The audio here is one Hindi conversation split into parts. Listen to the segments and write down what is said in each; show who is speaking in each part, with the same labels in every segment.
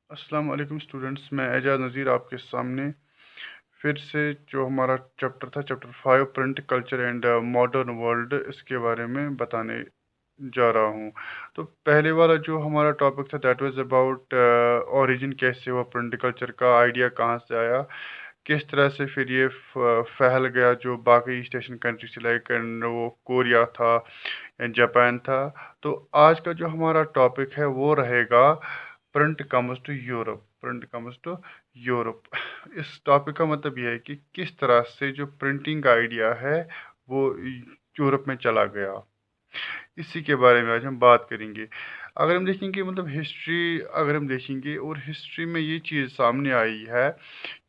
Speaker 1: अस्सलाम वालेकुम स्टूडेंट्स, मैं एजाज नज़ीर आपके सामने फिर से जो हमारा चैप्टर था, chapter 5 print culture and modern world, इसके बारे में बताने जा रहा हूँ। तो पहले वाला जो हमारा टॉपिक था दैट वाज अबाउट ओरिजिन, कैसे हुआ प्रिंट कल्चर का आइडिया, कहाँ से आया, किस तरह से फिर ये फैल गया जो बाकी ईस्ट एशियन कंट्री से, लाइक वो कोरिया था या जापान था। तो आज का जो हमारा टॉपिक है वो रहेगा print comes to Europe. Print comes to Europe. इस टॉपिक का मतलब ये है कि किस तरह से जो प्रिंटिंग का आइडिया है वो यूरोप में चला गया, इसी के बारे में आज हम बात करेंगे। अगर हम देखेंगे मतलब हिस्ट्री, अगर हम देखेंगे और हिस्ट्री में ये चीज़ सामने आई है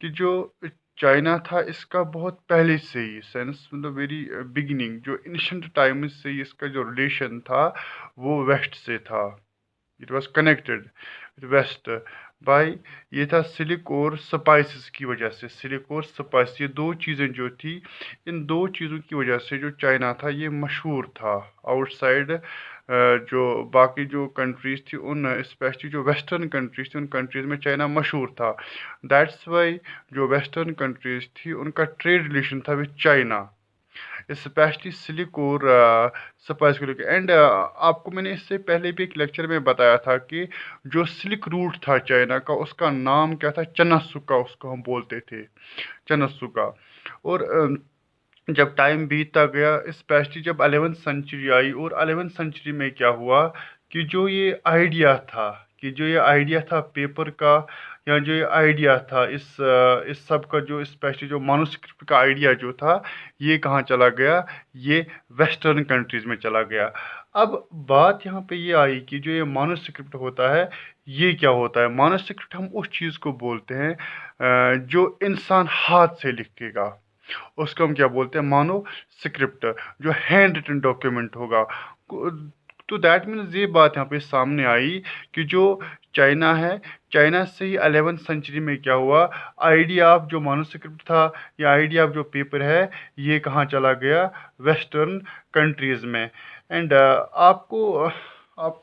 Speaker 1: कि जो चाइना था इसका बहुत पहले से ही, सेंस मतलब वेरी बिगिनिंग, जो एंशिएंट टाइम्स से ही इसका जो रिलेशन था वो वेस्ट से था। It was connected with west by, ये था सिलिक और स्पाइसेस की वजह से। सिलिक और स्पाइस, ये दो चीज़ें जो थी, इन दो चीज़ों की वजह से जो चाइना था ये मशहूर था आउटसाइड। जो बाकी जो कंट्रीज़ थी, उन स्पेशली जो वेस्टर्न कंट्रीज़ थी, उन कंट्रीज़ में चाइना मशहूर था। दैट्स वाई जो वेस्टर्न कंट्रीज़ थी उनका ट्रेड रिलेशन था विद चाइना, स्पेशली सिलिक और स्पाइस को लेकर। एंड आपको मैंने इससे पहले भी एक लेक्चर में बताया था कि जो सिल्क रूट था चाइना का, उसका नाम क्या था, चनसुका, उसको हम बोलते थे चनसुका। और जब टाइम बीतता गया, स्पेशली जब 11वीं सेंचुरी आई, और 11वीं सेंचुरी में क्या हुआ कि जो ये आइडिया था, पेपर का, या जो ये आइडिया था इस सब का, जो स्पेशली जो मानूस्क्रिप्ट का आइडिया जो था, ये कहाँ चला गया, ये वेस्टर्न कंट्रीज़ में चला गया। अब बात यहाँ पे ये आई कि जो ये मानूस्क्रिप्ट होता है, ये क्या होता है। मानूस्क्रिप्ट हम उस चीज़ को बोलते हैं जो इंसान हाथ से लिखेगा, उसको हम क्या बोलते हैं, मानो स्क्रिप्ट, जो हैंड रिटन डॉक्यूमेंट होगा। तो दैट मीन्स ये बात यहाँ पे सामने आई कि जो चाइना है, चाइना से ही 11वीं सेंचुरी में क्या हुआ, आइडिया ऑफ जो मानूस्क्रिप्ट था या आइडिया ऑफ जो पेपर है, ये कहाँ चला गया, वेस्टर्न कंट्रीज़ में। एंड आपको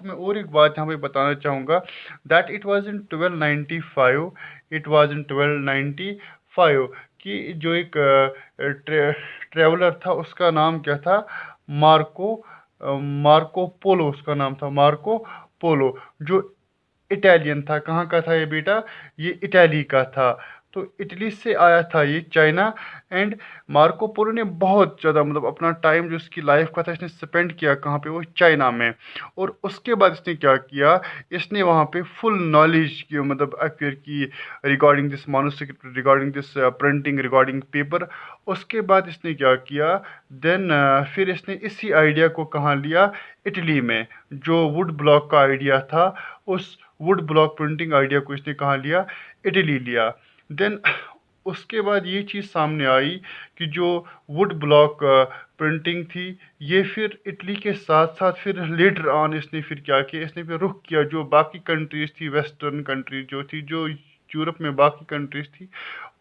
Speaker 1: मैं और एक बात यहाँ पे बताना चाहूँगा, that it was in 1295, it was in 1295 कि जो एक ट्रेवलर था, उसका नाम क्या था, मार्को मार्को पोलो, उसका नाम था मार्को पोलो, जो इटालियन था। कहाँ का था ये बेटा, ये इटाली का था। तो इटली से आया था ये चाइना। एंड मार्को पोलो ने बहुत ज़्यादा मतलब अपना टाइम जो इसकी लाइफ का था, इसने स्पेंड किया कहाँ पे, वो चाइना में। और उसके बाद इसने क्या किया, इसने वहाँ पे फुल नॉलेज की मतलब एक्वायर की regarding this manuscript, regarding this printing, regarding paper. उसके बाद इसने क्या किया, देन फिर इसने इसी आइडिया को कहाँ लिया, इटली में। जो वुड ब्लॉक का आइडिया था, उस वुड ब्लॉक प्रिंटिंग आइडिया को इसने कहाँ लिया, इटली लिया। देन उसके बाद ये चीज़ सामने आई कि जो वुड ब्लॉक प्रिंटिंग थी, ये फिर इटली के साथ साथ फिर लेटर ऑन इसने फिर क्या किया, इसने फिर रुख किया जो बाकी कंट्रीज़ थी, वेस्टर्न कंट्रीज जो थी, जो यूरोप में बाकी कंट्रीज़ थी,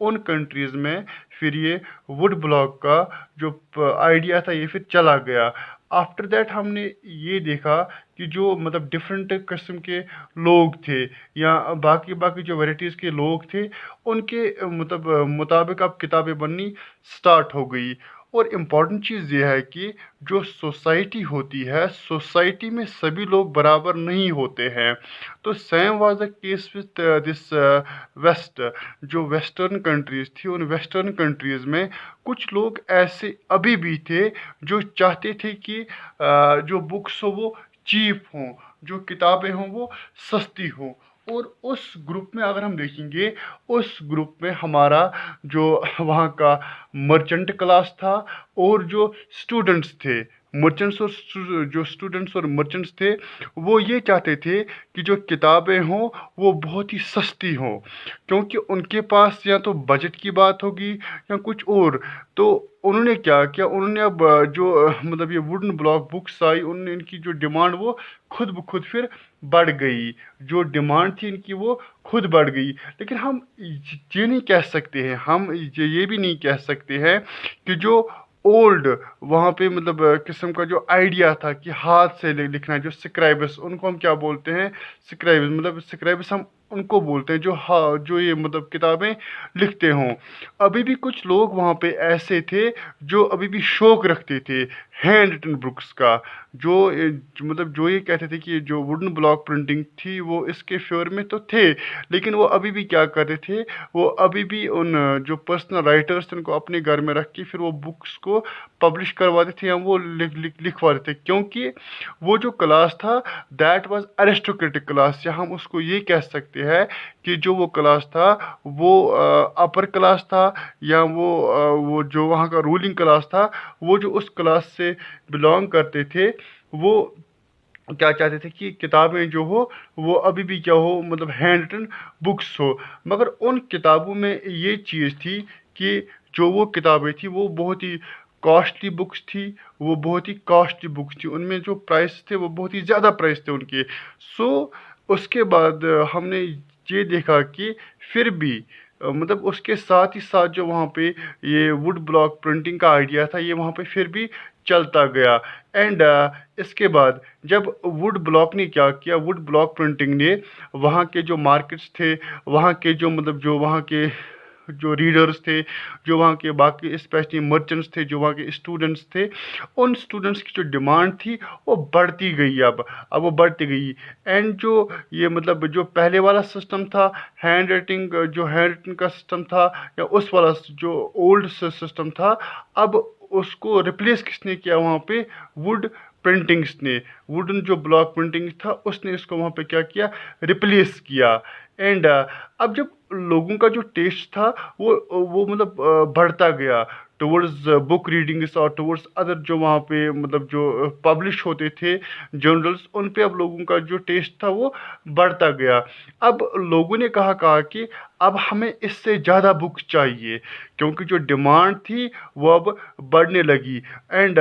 Speaker 1: उन कंट्रीज़ में फिर ये वुड ब्लॉक का जो आइडिया था ये फिर चला गया। आफ्टर दैट हमने ये देखा कि जो मतलब डिफरेंट किस्म के लोग थे, या बाकी बाकी जो वैराइटीज़ के लोग थे, उनके मतलब मुताबिक अब किताबें बननी स्टार्ट हो गई। और इम्पॉर्टेंट चीज़ ये है कि जो सोसाइटी होती है, सोसाइटी में सभी लोग बराबर नहीं होते हैं। तो same was the case with this west. जो वेस्टर्न कंट्रीज़ थी, उन वेस्टर्न कंट्रीज़ में कुछ लोग ऐसे अभी भी थे जो चाहते थे कि जो बुक्स हो वो चीप हों, जो किताबें हों वो सस्ती हों। और उस ग्रुप में अगर हम देखेंगे, उस ग्रुप में हमारा जो वहाँ का मर्चेंट क्लास था, और जो स्टूडेंट्स थे, मर्चेंट्स और जो स्टूडेंट्स और मर्चेंट्स थे, वो ये चाहते थे कि जो किताबें हों वो बहुत ही सस्ती हों, क्योंकि उनके पास या तो बजट की बात होगी या कुछ और। तो उन्होंने क्या किया, उन्होंने अब जो मतलब ये वुडन ब्लॉक बुक्स आई, उन्होंने इनकी जो डिमांड वो खुद ब खुद फिर बढ़ गई। जो डिमांड थी इनकी वो खुद बढ़ गई। लेकिन हम ये नहीं कह सकते हैं, हम ये भी नहीं कह सकते हैं कि जो ओल्ड वहाँ पे मतलब किस्म का जो आइडिया था कि हाथ से लिखना, जो स्क्राइबर्स, उनको हम क्या बोलते हैं, स्क्राइबर्स। मतलब स्क्राइबर्स हम उनको बोलते हैं जो हाँ जो ये मतलब किताबें लिखते हों। अभी भी कुछ लोग वहाँ पे ऐसे थे जो अभी भी शौक रखते थे हैंड रिटन बुक्स का, मतलब जो ये कहते थे कि जो वुडन ब्लॉक प्रिंटिंग थी वो इसके फेवर में तो थे, लेकिन वो अभी भी क्या करते थे, वो अभी भी उन जो पर्सनल राइटर्स थे उनको अपने घर में रख के फिर वो बुक्स को पब्लिश करवाते थे या वो लिखवाते थे, क्योंकि वो जो क्लास था दैट वाज अरिस्टोक्रेटिक क्लास, या हम उसको ये कह सकते हैं कि जो वो क्लास था वो अपर क्लास था, या वो जो वहाँ का रूलिंग क्लास था, वो जो उस क्लास से बिलोंग करते थे वो क्या चाहते थे कि किताबें जो हो वो अभी भी क्या हो, मतलब हैंड रिटन बुक्स हो। मगर उन किताबों में ये चीज़ थी कि जो वो किताबें थी वो बहुत ही कॉस्टली बुक्स थी, वो बहुत ही कॉस्टली बुक्स थी, उनमें जो प्राइस थे वो बहुत ही ज़्यादा प्राइस थे उनके। सो उसके बाद हमने ये देखा कि फिर भी मतलब उसके साथ ही साथ जो वहाँ पे ये वुड ब्लॉक प्रिंटिंग का आइडिया था ये वहाँ पे फिर भी चलता गया। एंड इसके बाद जब वुड ब्लॉक ने क्या किया, वुड ब्लॉक प्रिंटिंग ने वहाँ के जो मार्केट्स थे, वहाँ के जो मतलब जो वहाँ के जो रीडर्स थे, जो वहाँ के बाकी स्पेशली मर्चेंट्स थे, जो वहाँ के स्टूडेंट्स थे, उन स्टूडेंट्स की जो डिमांड थी वो बढ़ती गई। अब वो बढ़ती गई। एंड जो ये मतलब जो पहले वाला सिस्टम था हैंड राइटिंग, जो हैंड राइटिंग का सिस्टम था, या उस वाला जो ओल्ड सिस्टम था, अब उसको रिप्लेस किसने किया वहाँ पे, वुड प्रिंटिंग्स ने, वुडन जो ब्लॉक प्रिंटिंग था उसने इसको वहाँ पे क्या किया, रिप्लेस किया। एंड अब जब लोगों का जो टेस्ट था वो मतलब बढ़ता गया टुवर्ड्स बुक रीडिंग्स और टुवर्ड्स अदर जो वहाँ पे मतलब जो पब्लिश होते थे जर्नल्स, उन पे अब लोगों का जो टेस्ट था वो बढ़ता गया। अब लोगों ने कहा कि अब हमें इससे ज़्यादा बुक्स चाहिए, क्योंकि जो डिमांड थी वो अब बढ़ने लगी। एंड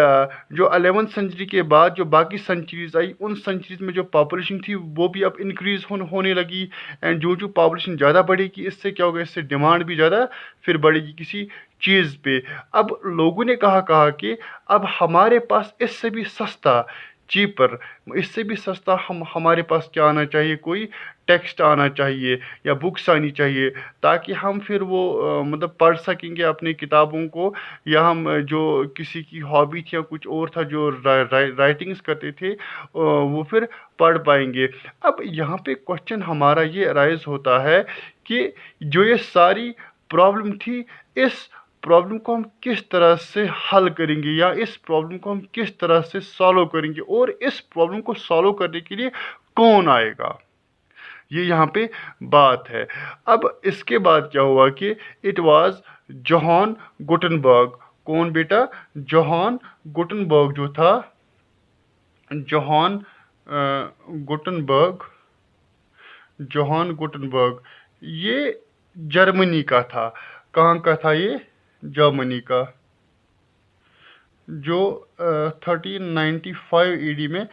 Speaker 1: जो 11th सेंचुरी के बाद जो बाकी सेंचुरीज आई, उन सेंचुरीज में जो पॉपुलेशन थी वो भी अब इंक्रीज होने लगी। एंड जो पॉपुलेशन ज़्यादा बढ़ेगी इससे क्या होगा, इससे डिमांड भी ज़्यादा फिर बढ़ेगी किसी चीज़ पे। अब लोगों ने कहा कि अब हमारे पास इससे भी सस्ता, चीपर, इससे भी सस्ता हमारे पास क्या आना चाहिए, कोई टेक्स्ट आना चाहिए या बुक्स आनी चाहिए, ताकि हम फिर वो मतलब पढ़ सकेंगे अपनी किताबों को, या हम जो किसी की हॉबी थी या कुछ और था जो राइटिंग्स करते थे वो फिर पढ़ पाएंगे। अब यहाँ पे क्वेश्चन हमारा ये अराइज होता है कि जो ये सारी प्रॉब्लम थी, इस प्रॉब्लम को हम किस तरह से हल करेंगे, या इस प्रॉब्लम को हम किस तरह से सॉल्व करेंगे, और इस प्रॉब्लम को सॉल्व करने के लिए कौन आएगा, ये यहाँ पे बात है। अब इसके बाद क्या हुआ कि इट वाज जोहान गुटनबर्ग। कौन बेटा, जोहान गुटनबर्ग जो था, जोहान गुटनबर्ग, जोहान गुटनबर्ग ये जर्मनी का था। कहाँ का था ये, जर्मनी का, जो 1395 ईडी में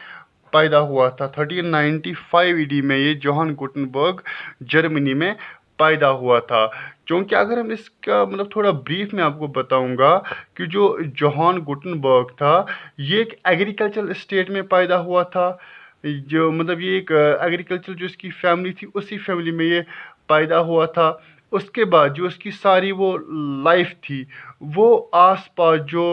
Speaker 1: पैदा हुआ था। 1395 ईडी में ये जोहान गुटनबर्ग जर्मनी में पैदा हुआ था। क्योंकि अगर हम इसका मतलब थोड़ा ब्रीफ में आपको बताऊंगा कि जो जोहान गुटनबर्ग था ये एक एग्रीकल्चरल स्टेट में पैदा हुआ था। जो मतलब ये एक एग्रीकल्चर जो इसकी फैमिली थी उसी फैमिली में ये पैदा हुआ था। उसके बाद जो इसकी सारी वो लाइफ थी वो आसपास जो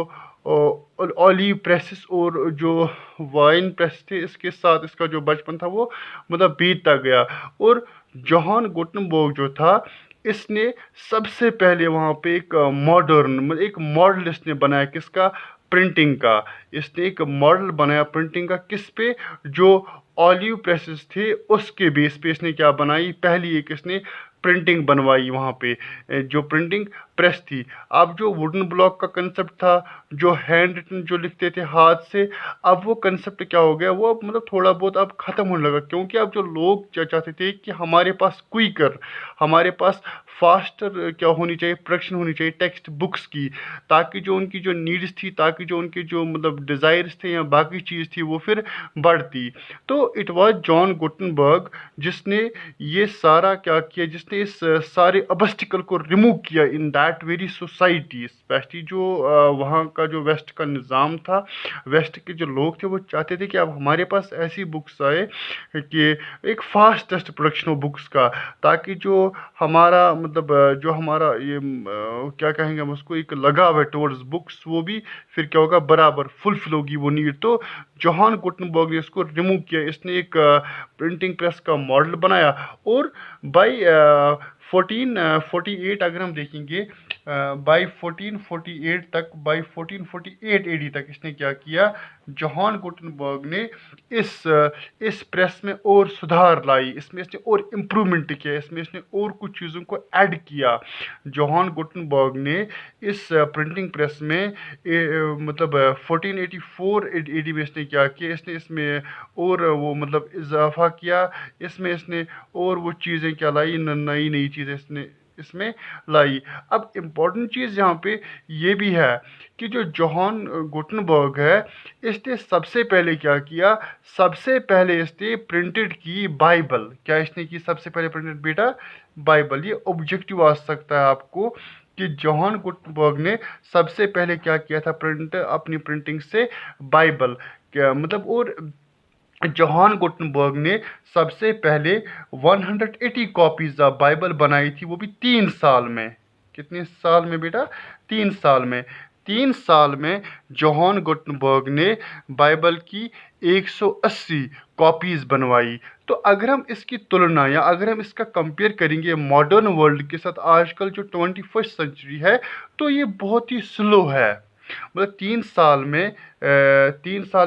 Speaker 1: ऑलिव प्रेसेस और जो वाइन प्रेस थे इसके साथ इसका जो बचपन था वो मतलब बीतता गया। और जोहान गुटनबर्ग जो था इसने सबसे पहले वहाँ पे एक मॉडर्न मतलब एक मॉडल इसने बनाया, किसका, प्रिंटिंग का। इसने एक मॉडल बनाया प्रिंटिंग का, किस पे, जो ऑलिव प्रेसेस थे उसके बेस पे इसने क्या बनाई, पहली एक इसने प्रिंटिंग बनवाई वहाँ पे, जो प्रिंटिंग प्रेस थी। अब जो वुडन ब्लॉक का कंसेप्ट था, जो हैंड रिटन जो लिखते थे हाथ से, अब वो कंसेप्ट क्या हो गया, वो अब मतलब थोड़ा बहुत अब ख़त्म होने लगा, क्योंकि अब जो लोग चाहते थे कि हमारे पास क्विकर, हमारे पास फास्टर क्या होनी चाहिए, प्रोडक्शन होनी चाहिए टेक्स्ट बुक्स की, ताकि जो उनकी जो नीड्स थी, ताकि जो उनके जो मतलब डिज़ायर्स थे या बाकी चीज़ थी वो फिर बढ़ती। तो तो इट वाज जॉन गुटनबर्ग जिसने ये सारा क्या किया, जिसने इस सारे ऑब्स्टिकल को रिमूव किया in that very society, specially जो वहाँ का जो वेस्ट का निज़ाम था, वेस्ट के जो लोग थे वो चाहते थे कि अब हमारे पास ऐसी बुक्स आए कि एक फास्टेस्ट प्रोडक्शन हो बुक्स का, ताकि जो हमारा मतलब जो हमारा ये क्या कहेंगे हम उसको, एक लगाव है टुवर्ड्स बुक्स, वो भी फिर क्या होगा, बराबर फुलफिल होगी वो नीड। तो जॉन गुटनबर्ग ने इसको रिमूव किया, इसने एक प्रिंटिंग प्रेस का मॉडल बनाया और बाई 1448 अगर हम देखेंगे, बाई 1448 तक, बाई 1448 एडी तक इसने क्या किया, जॉन गुटनबर्ग ने इस प्रेस में और सुधार लाई, इसमें इसने और इम्प्रूवमेंट किया, इसमें इसने और कुछ चीज़ों को ऐड किया। जॉन गुटनबर्ग ने इस प्रिंटिंग प्रेस में मतलब 1484 एडी में इसने क्या किया, इसने इसमें और वो मतलब इजाफा किया, इसमें इसने और वो चीज़ें क्या लाई, नई नई चीज़ें इसने इसमें लाई। अब इम्पोर्टेंट चीज़ यहाँ पे ये भी है कि जो जॉन गुटनबर्ग है, इसने सबसे पहले क्या किया, सबसे पहले इसने प्रिंटेड की बाइबल। क्या इसने की सबसे पहले प्रिंटेड बेटा? बाइबल। ये ऑब्जेक्टिव आ सकता है आपको कि जॉन गुटनबर्ग ने सबसे पहले क्या किया था, प्रिंट अपनी प्रिंटिंग से बाइबल, क्या मतलब। और जॉन गुटनबर्ग ने सबसे पहले 180 कॉपीज ऑफ बाइबल बनाई थी, वो भी 3 साल में। कितने साल में बेटा? 3 साल में। 3 साल में जॉन गुटनबर्ग ने बाइबल की 180 कॉपीज बनवाई। तो अगर हम इसकी तुलना या अगर हम इसका कंपेयर करेंगे मॉडर्न वर्ल्ड के साथ, आजकल जो 21st सेंचुरी है, तो ये बहुत ही स्लो है। मतलब 3 साल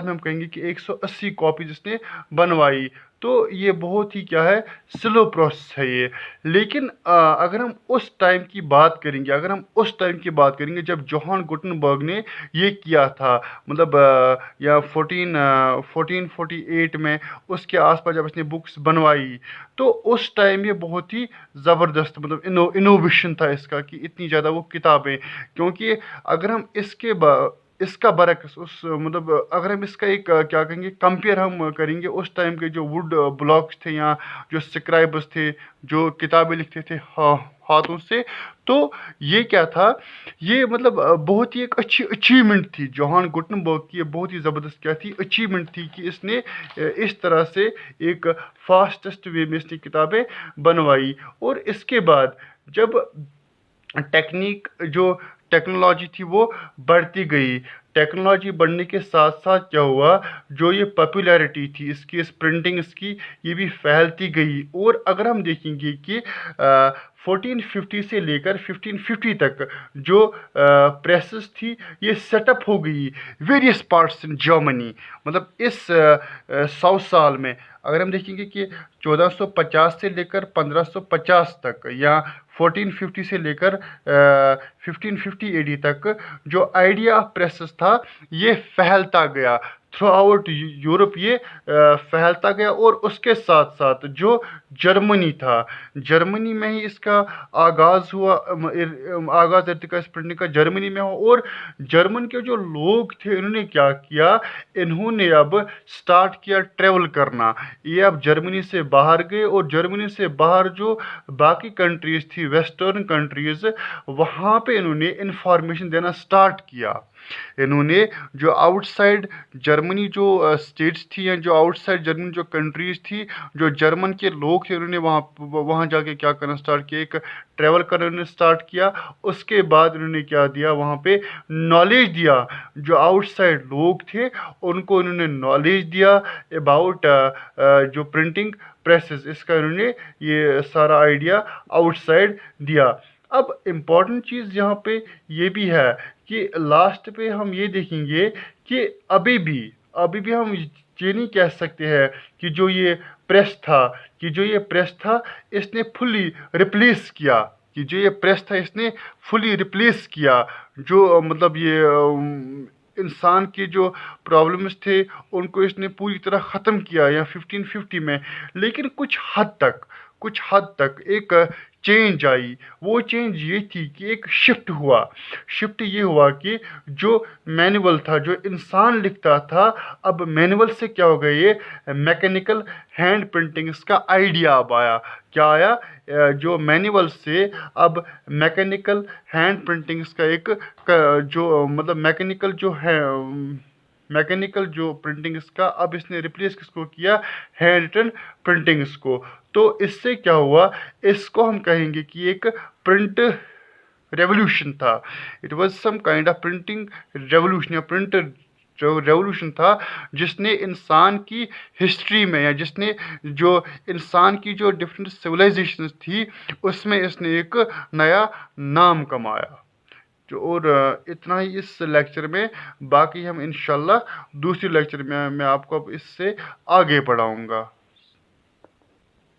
Speaker 1: में हम कहेंगे कि 180 कॉपी जिसने बनवाई, तो ये बहुत ही क्या है, स्लो प्रोसेस है ये। लेकिन अगर हम उस टाइम की बात करेंगे, अगर हम उस टाइम की बात करेंगे जब जॉन गुटनबर्ग ने ये किया था, मतलब या 1448 में उसके आसपास जब इसने बुक्स बनवाई, तो उस टाइम ये बहुत ही ज़बरदस्त मतलब इनोवेशन था इसका, कि इतनी ज़्यादा वो किताबें। क्योंकि अगर हम इसका बरक्स उस मतलब अगर हम इसका एक क्या कहेंगे, कंपेयर हम करेंगे उस टाइम के जो वुड ब्लॉक्स थे या जो स्क्राइबर्स थे, जो किताबें लिखते थे हाथों से, तो ये क्या था, ये मतलब बहुत ही एक अच्छी अचीवमेंट थी जॉन गुटनबर्ग की। ये बहुत ही ज़बरदस्त क्या थी, अचीवमेंट थी कि इसने इस तरह से एक फास्टेस्ट वे में इसने किताबें बनवाई। और इसके बाद जब टेक्नोलॉजी थी वो बढ़ती गई, टेक्नोलॉजी बढ़ने के साथ साथ क्या हुआ, जो ये पॉपुलैरिटी थी इसकी, इस प्रिंटिंग इसकी, ये भी फैलती गई। और अगर हम देखेंगे कि 1450 से लेकर 1550 तक जो प्रेसेस थी, ये सेटअप हो गई वेरियस पार्ट्स इन जर्मनी। मतलब इस 100 साल में अगर हम देखेंगे कि 1450 से लेकर 1550 तक, या 1450 से लेकर 1550 एडी तक, जो आइडिया ऑफ प्रेसेस था ये फैलता गया थ्रू आउट यूरोप, ये फैलता गया। और उसके साथ साथ जो जर्मनी था, जर्मनी में ही इसका आगाज़ हुआ, आगाज़ इर्तिका इस प्रिंटिंग का जर्मनी में हुआ। और जर्मन के जो लोग थे इन्होंने क्या किया, इन्होंने अब स्टार्ट किया ट्रेवल करना। ये अब जर्मनी से बाहर गए, और जर्मनी से बाहर जो बाकी कंट्रीज़ थी, वेस्टर्न कंट्रीज़, वहाँ पे इन्होंने इंफॉर्मेशन देना स्टार्ट किया। इन्होंने जो आउटसाइड जर्मनी जो स्टेट्स थी, या जो आउटसाइड जर्मनी जो कंट्रीज़ थी, जो जर्मन के लोग थे, उन्होंने वहाँ जाके क्या करना स्टार्ट किया, एक ट्रैवल करना उन्होंने स्टार्ट किया। उसके बाद उन्होंने क्या दिया, वहाँ पे नॉलेज दिया। जो आउटसाइड लोग थे उनको उन्होंने नॉलेज दिया अबाउट जो प्रिंटिंग प्रेसेस, इसका उन्होंने ये सारा आइडिया आउटसाइड दिया। अब इम्पॉर्टेंट चीज़ यहाँ पे ये भी है कि लास्ट पे हम ये देखेंगे कि अभी भी हम ये नहीं कह सकते हैं कि जो ये प्रेस था इसने फुली रिप्लेस किया, कि जो ये प्रेस था इसने फुली रिप्लेस किया, जो मतलब ये इंसान के जो प्रॉब्लम्स थे उनको इसने पूरी तरह ख़त्म किया या 1550 में। लेकिन कुछ हद तक एक चेंज आई। वो चेंज ये थी कि एक शिफ्ट ये हुआ कि जो मैनुअल था, जो इंसान लिखता था, अब मैनुअल से क्या हो गया, ये मैकेनिकल हैंड प्रिंटिंग इसका आइडिया अब आया। क्या आया? जो मैनुअल से अब मैकेनिकल हैंड प्रिंटिंग इसका एक जो मतलब मैकेनिकल जो प्रिंटिंग इसका अब इसने रिप्लेस किसको किया? हैंड रिटन प्रिंटिंग इसको। तो इससे क्या हुआ? इसको हम कहेंगे कि एक प्रिंट रेवोल्यूशन था। It was some kind of printing revolution या प्रिंट जो रेवोल्यूशन था, जिसने इंसान की हिस्ट्री में या जिसने जो इंसान की जो डिफरेंट सिविलाइजेशन थी उसमें इसने एक नया नाम कमाया। जो और इतना ही इस लेक्चर में। बाकी हम इंशाल्लाह दूसरी लेक्चर में मैं आपको अब इससे आगे पढ़ाऊँगा।